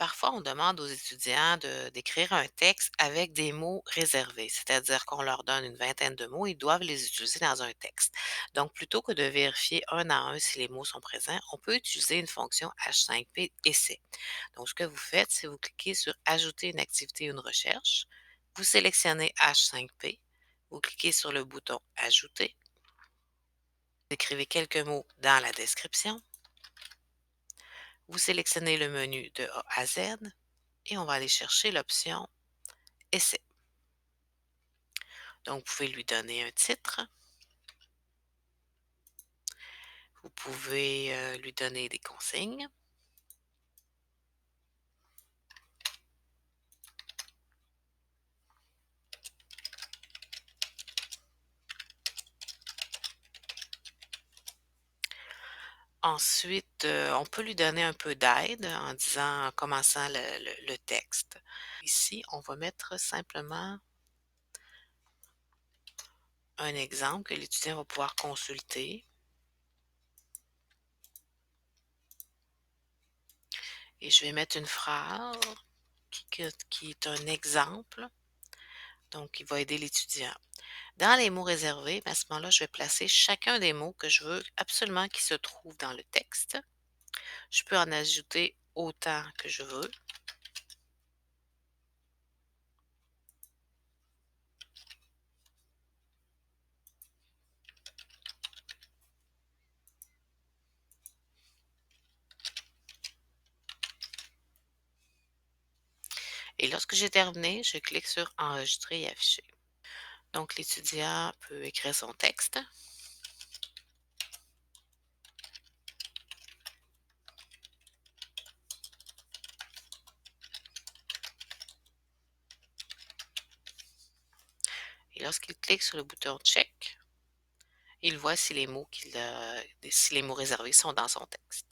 Parfois, on demande aux étudiants d'écrire un texte avec des mots réservés, c'est-à-dire qu'on leur donne une vingtaine de mots, ils doivent les utiliser dans un texte. Donc, plutôt que de vérifier un à un si les mots sont présents, on peut utiliser une fonction H5P essai. Donc, ce que vous faites, c'est vous cliquez sur Ajouter une activité ou une recherche, vous sélectionnez H5P, vous cliquez sur le bouton Ajouter, vous écrivez quelques mots dans la description, vous sélectionnez le menu de A à Z et on va aller chercher l'option Essai. Donc, vous pouvez lui donner un titre, vous pouvez lui donner des consignes. Ensuite, on peut lui donner un peu d'aide en disant, en commençant le texte. Ici, on va mettre simplement un exemple que l'étudiant va pouvoir consulter et je vais mettre une phrase qui est un exemple, donc qui va aider l'étudiant. Dans les mots réservés, ben, à ce moment-là, je vais placer chacun des mots que je veux absolument qu'ils se trouvent dans le texte. Je peux en ajouter autant que je veux. Et lorsque j'ai terminé, je clique sur Enregistrer et afficher. Donc, l'étudiant peut écrire son texte. Et lorsqu'il clique sur le bouton Check, il voit si les mots réservés sont dans son texte.